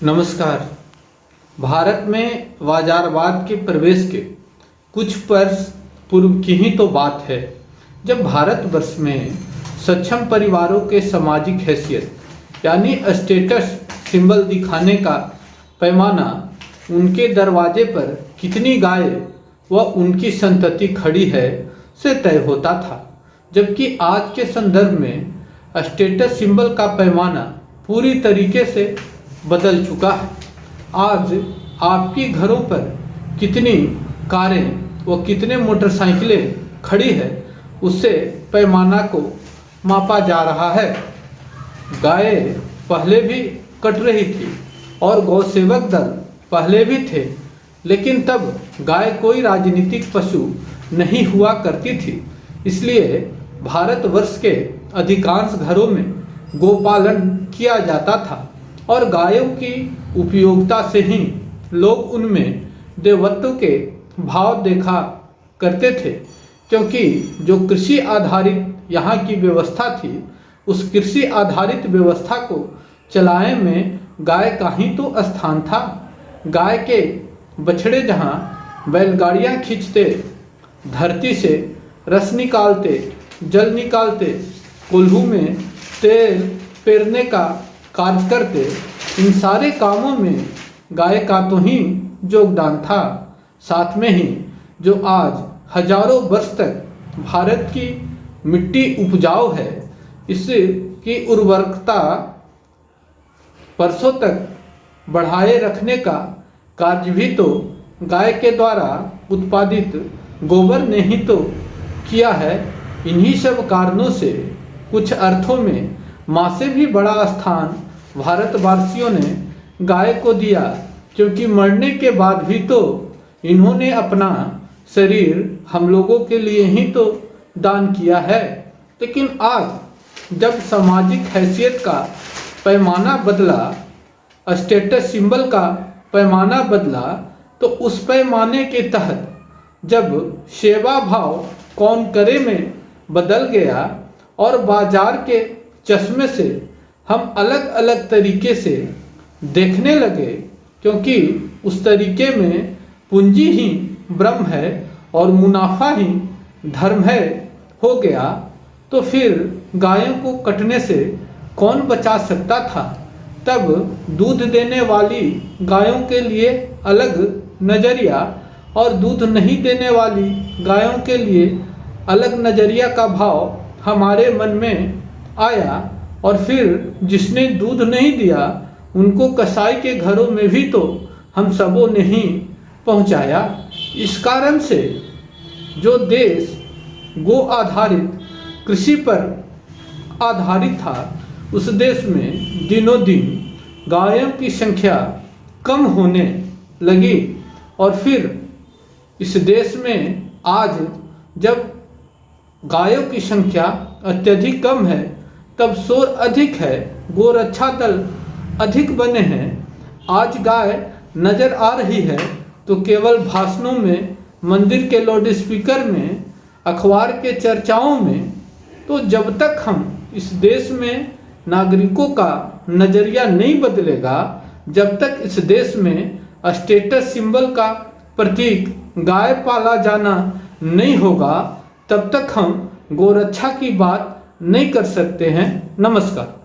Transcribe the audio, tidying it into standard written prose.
नमस्कार। भारत में बाजारवाद के प्रवेश के कुछ वर्ष पूर्व की ही तो बात है, जब भारतवर्ष में सक्षम परिवारों के सामाजिक हैसियत यानी स्टेटस सिंबल दिखाने का पैमाना उनके दरवाजे पर कितनी गाय व उनकी संतति खड़ी है से तय होता था। जबकि आज के संदर्भ में स्टेटस सिंबल का पैमाना पूरी तरीके से बदल चुका है। आज आपकी घरों पर कितनी कारें व कितने मोटरसाइकिलें खड़ी है, उससे पैमाना को मापा जा रहा है। गायें पहले भी कट रही थी और गौसेवक दल पहले भी थे, लेकिन तब गाय कोई राजनीतिक पशु नहीं हुआ करती थी। इसलिए भारतवर्ष के अधिकांश घरों में गोपालन किया जाता था और गायों की उपयोगिता से ही लोग उनमें देवत्व के भाव देखा करते थे, क्योंकि जो कृषि आधारित यहाँ की व्यवस्था थी, उस कृषि आधारित व्यवस्था को चलाने में गाय का ही तो स्थान था। गाय के बछड़े जहाँ बैलगाड़ियाँ खींचते, धरती से रस निकालते, जल निकालते, कोल्हू में तेल पेरने का कार्य करते, इन सारे कामों में गाय का तो ही योगदान था। साथ में ही जो आज हजारों वर्ष तक भारत की मिट्टी उपजाऊ है, इसकी उर्वरकता वर्षों तक बढ़ाए रखने का कार्य भी तो गाय के द्वारा उत्पादित गोबर ने ही तो किया है। इन्हीं सब कारणों से कुछ अर्थों में माँ से भी बड़ा स्थान भारतवासियों ने गाय को दिया, क्योंकि मरने के बाद भी तो इन्होंने अपना शरीर हम लोगों के लिए ही तो दान किया है। लेकिन आज जब सामाजिक हैसियत का पैमाना बदला, स्टेटस सिंबल का पैमाना बदला, तो उस पैमाने के तहत जब सेवा भाव कौन करे में बदल गया और बाजार के चश्मे से हम अलग अलग तरीके से देखने लगे, क्योंकि उस तरीके में पूंजी ही ब्रह्म है और मुनाफा ही धर्म है हो गया, तो फिर गायों को कटने से कौन बचा सकता था। तब दूध देने वाली गायों के लिए अलग नज़रिया और दूध नहीं देने वाली गायों के लिए अलग नज़रिया का भाव हमारे मन में आया, और फिर जिसने दूध नहीं दिया उनको कसाई के घरों में भी तो हम सबों ने ही पहुँचाया। इस कारण से जो देश गो आधारित कृषि पर आधारित था, उस देश में दिनों दिन गायों की संख्या कम होने लगी। और फिर इस देश में आज जब गायों की संख्या अत्यधिक कम है, तब शोर अधिक है, गोरक्षा दल अधिक बने हैं। आज गाय नज़र आ रही है तो केवल भाषणों में, मंदिर के लाउड स्पीकर में, अखबार के चर्चाओं में। तो जब तक हम इस देश में नागरिकों का नज़रिया नहीं बदलेगा, जब तक इस देश में स्टेटस सिंबल का प्रतीक गाय पाला जाना नहीं होगा, तब तक हम गोरक्षा की बात नहीं कर सकते हैं। नमस्कार।